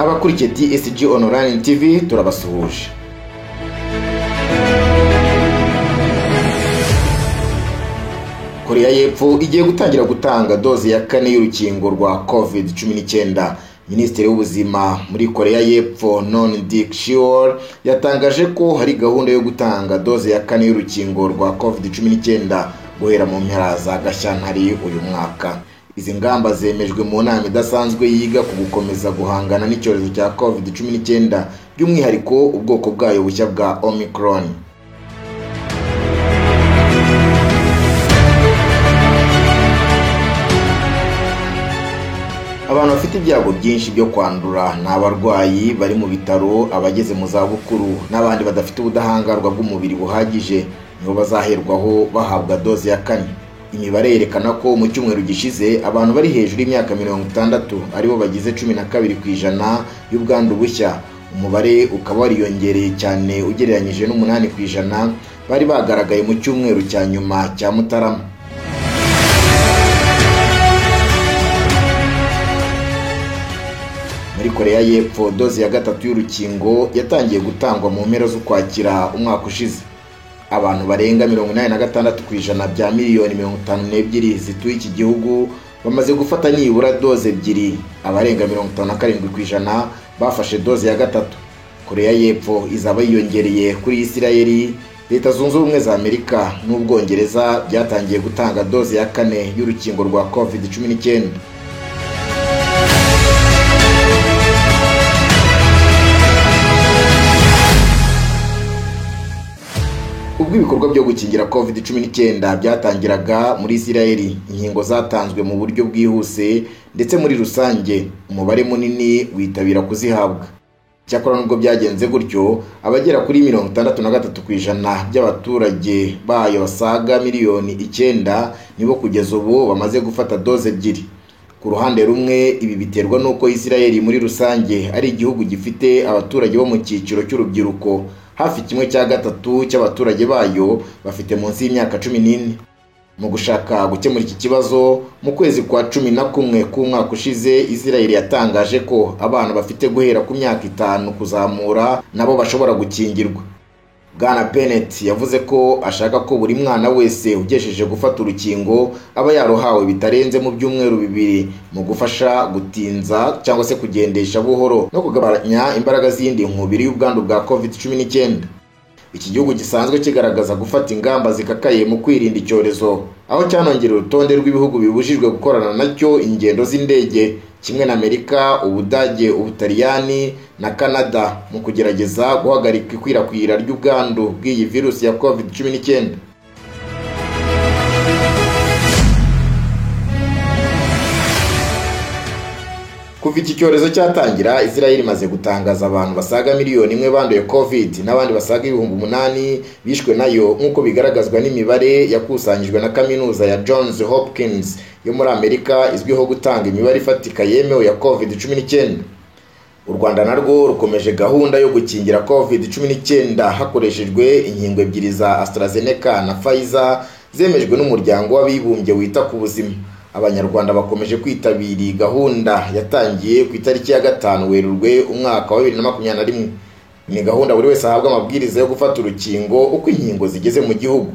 abakurikiye TSG Online TV turabasuhuje. Korea y'Epfo igiye gutangira gutanga doze ya kane y'urukingo rwa COVID-19. Minisitiri w'ubuzima muri Korea y'Epfo Non Dik-sheol yatangaje ko hari gahunda yo gutanga doze ya kane y'urukingo rwa COVID-19 guhera mu mpera za Gashyantare uyu mwaka. Izi ngamba zemejwe mu nama idasanzwe yiga ku gukomeza guhangana n'icyorezo cya COVID-19 by'umwihariko ubwoko bwayo bushya bwa Omicron. Abantu bafite ibyago byinshi byo kwandura ni abarwayi bari mu bitaro, abageze mu za bukuru n'abandi badafite ubudahangarwa bw'umubiri buhagije nibo bazaherwaho bahabwa doze ya kane. Imibare yerekana ko mu cyumweru gishize abantu bari hejuru y'imyaka 60 aribo bagize 12% y'ubwandu bushya. Umubare ukaba wariyongereye cyane ugereranyije n'8% bari bagaragaye mu cyumweru cya nyuma cya Mutarama. Muri Korea y'Epfo doze ya gatatu y'urukingo yatangiye gutangwa mu mpera z'Ukwakira umwaka ushize. Abantu barenga 86% bya miliyoni 52 zituye iki gihugu bamaze gufata nibura doze ebyiri. Abarenga 57% bafashe doze ya gatatu. Korea y'Epfo izaba yiyongereye kuri Isirayeli, Leta Zunze Ubumwe za Amerika n'Ubwongereza byatangiye gutanga doze ya kane y'urukingo rwa COVID-19. Ubwo ibikorwa byo gukingira COVID-19 byatangiraga muri Isirayeli, inkingo zatanzwe mu buryo bwihuse ndetse muri rusange umubare munini witabira kuzihabwa. Cyakora nubwo byagenze gutyo, abagera kuri 63% by'abaturage bayo basaga miliyoni 9 nibo kugeza ubu bamaze gufata doze ebyiri. Ku ruhande rumwe ibi biterwa nuko Isirayeli muri rusange ari igihugu gifite abaturage bo mu cyiciro cy'urubyiruko. Hafi 1/3 cy'abaturage bayo bafite munsi y'imyaka 14. Mu gushaka gukemura iki kibazo, mu kwezi kwa 11 k'umwaka ushize Isirayeli yatangaje ko abana bafite guhera ku myaka 5 kuzamura nabo bashobora gukingirwa. Bwana Bennett yavuze ko ashaka ko buri mwana wese ugesheje gufata urukingo aba yarohawe bitarenze mu byumweru 2 mu gufasha gutinza cyangwa se kugendesha buhoro no kugabanya imbaraga z'indi nkubiri y'ubwandu bwa COVID-19. Iki gihugu gisanzwe kigaragaza gufata ingamba zikakaye mu kwirinda icyorezo, aho cyanongerera urutonde rw'ibihugu bibujijwe gukorana nacyo ingendo z'indege, kimwe na Amerika, Ubudage, Ubutaliyani na Canada mu kugerageza guhagarika ikwirakwira ry'ubwandu bw'iyi virusi ya COVID-19. Kuva iki cyorezo cyatangira, Isirayeli imaze gutangaza abantu basaga miliyoni 1 banduye COVID n'abandi basaga 8,000 bishwe nayo, nk'uko bigaragazwa n'imibare yakusanyijwe na kaminuza ya Johns Hopkins yo muri Amerika izwiho gutanga imibare ifatika yemewe ya COVID-19. U Rwanda narwo rukomeje gahunda yo gukingira COVID-19 hakoreshejwe inkingo ebyiri za AstraZeneca na Pfizer zemejwe n'umuryango w'abibumbye wita ku buzima. Abanyarwanda bakomeje kwitabira gahunda yatangiye ku itariki ya 5 Werurwe umwaka wa 2021. Ni gahunda buri wese ahabwa amabwiriza yo gufata urukingo uko inkingo zigeze mu gihugu.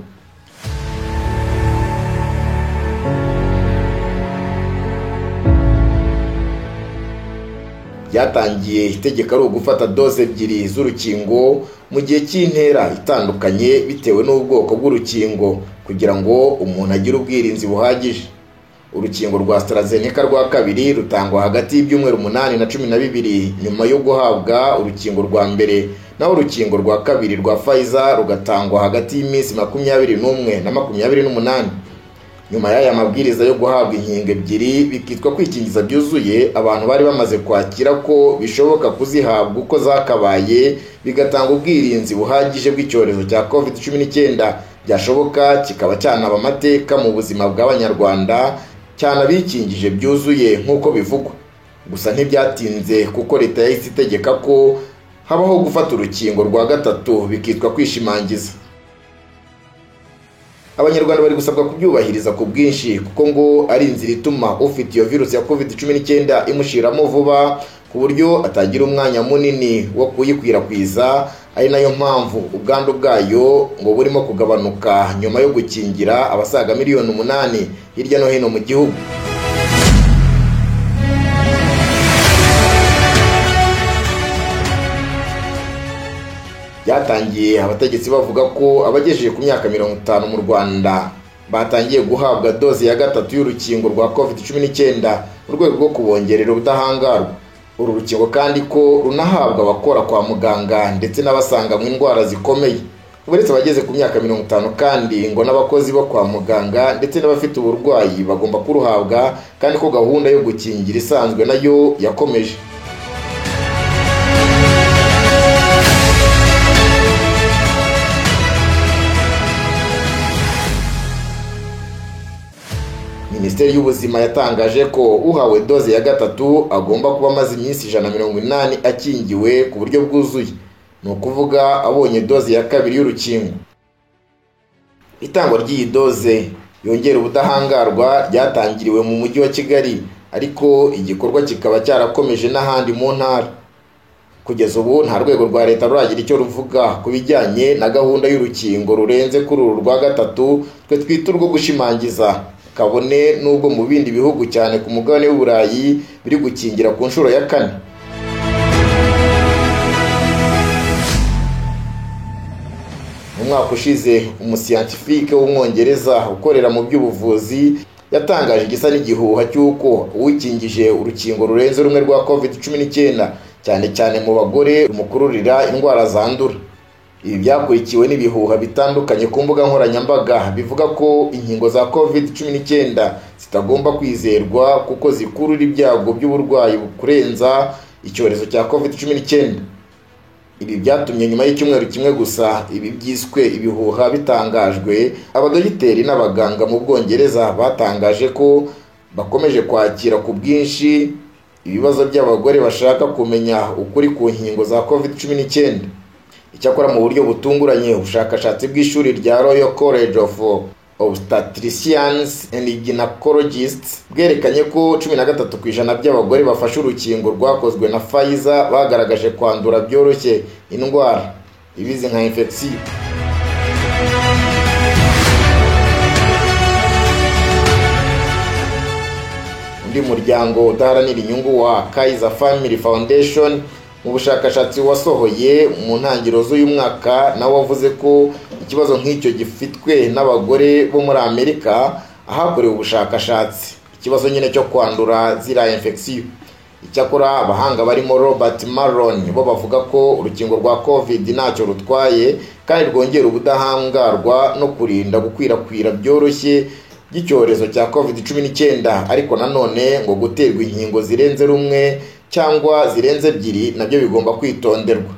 Byatangiye itegeko ari ugufata doze ebyiri z'urukingo mu gihe cy'intera itandukanye bitewe n'ubwoko bw'urukingo kugira ngo umuntu agire ubwirinzi buhagije. Urukingo rwa AstraZeneca rwa kabiri rutangwa hagati y'ibyumweru 8 na 12 nyuma yo guhabwa urukingo rwa mbere, naho urukingo rwa kabiri rwa Pfizer rugatangwa hagati y'iminsi 21 na 28. Nyuma y'aya mabwiriza yo guhabwa inkingo ebyiri bikitwa kwikingiza byuzuye, abantu bari bamaze kwakira ko bishoboka kuzihabwa uko zakabaye bigatanga ubwirinzi buhagije bw'icyorezo cya COVID-19, byashoboka kikaba cyanaba amateka mu buzima bw'Abanyarwanda cyane abikingije byuzuye nk'uko bivugwa. Gusa ntibyatinze kuko leta yahise itegeka ko habaho gufata urukingo rwa gatatu bikitwa kwishimangiza. Abanyarwanda bari gusabwa kubyubahiriza ku bwinshi kuko ngo ari inzira ituma ufite iyo virusi ya COVID-19 imushiramo vuba ku buryo atagira umwanya munini wo kuyikwirakwiza, ari nayo mpamvu ubwandu bwayo ngo burimo kugabanuka nyuma yo gukingira abasaga miliyoni 8 hirya no hino mu gihugu. Byatangiye abategetsi bavuga ko abagejeje ku myaka 50 mu Rwanda batangiye guhabwa doze ya gatatu y'urukingo rwa COVID-19 mu rwego rwo kubongerera ubudahangarwa. Uru rukingo kandi ko runahabwa abakora kwa muganga ndetse n'abasanga mu indwara zikomeye. Uretse abageze ku myaka 50 kandi ngo n'abakozi bo kwa muganga ndetse n'abafite uburwayi bagomba kuruhabwa, kandi ko gahunda yo gukingira isanzwe nayo yakomeje. Minisiteri y'Ubuzima yatangaje ko uhawe doze ya gatatu agomba kuba amaze iminsi 180 akingiwe ku buryo bwuzuye, ni ukuvuga abonye doze ya kabiri y'urukingo. Itangwa ry'iyi doze yongera ubudahangarwa ryatangiriwe mu mujyi wa Kigali, ariko igikorwa kikaba cyarakomeje n'ahandi mu ntara. Kugeza ubu nta rwego rwa leta ruragira icyo ruvuga ku bijyanye na gahunda y'urukingo rurenze kuri uru rwa gatatu twe twita urwo gushimangiza, kabone nubwo mu bindi bihugu cyane ku mugabane w'Uburayi biri gukingira ku nshuro ya 4. Mu mwaka ushize umuscientifique w'umwongereza ukorera mu by'ubuvuzi yatangaje igisa n'igihuha cy'uko uwikingije urukingo rurenze rumwe rwa COVID-19 cyane cyane mu bagore rumukururira indwara zandura. Ibi byakurikiwe n'ibihuha bitandukanye ku mbuga nkoranyambaga bivuga ko inkingo za COVID-19 zitagomba kwizerwa kuko zikurura ibyago by'uburwayi kurenza icyorezo cya COVID-19. Ibi byatumye nyuma y'icyumweru kimwe gusa ibi byiswe ibihuha bitangajwe, abadogiteri n'abaganga mu Bwongereza batangaje ko bakomeje kwakira ku bwinshi ibibazo by'abagore bashaka kumenya ukuri ku nkingo za COVID-19. Icyakora mu buryo butunguranye ubushakashatsi bw'ishuri rya Royal College of Obstetricians and Gynecologists bwerekanye ko 13% by'abagore bafashe urukingo rwakozwe na Pfizer bagaragaje kwandura byoroshye indwara ibizi nka infection. Undi muryango udaharanira inyungu wa Kaiser Family Foundation mu bushakashatsi wasohoye mu ntangiriro z'uyu mwaka nawe wavuze ko ikibazo nk'icyo gifitwe n'abagore bo muri Amerika ahakorewe ubushakashatsi, ikibazo nyine cyo kwandura zira infection. Icyakora abahanga barimo Robert Malone bo bavuga ko urukingo rwa COVID ntacyo rutwaye kandi rwongera ubudahangarwa no kurinda gukwirakwira byoroshye by'icyorezo cya COVID-19, ariko nanone ngo guterwa inkingo zirenze rumwe cyangwa zirenze 2 nabyo bigomba kwitonderwa.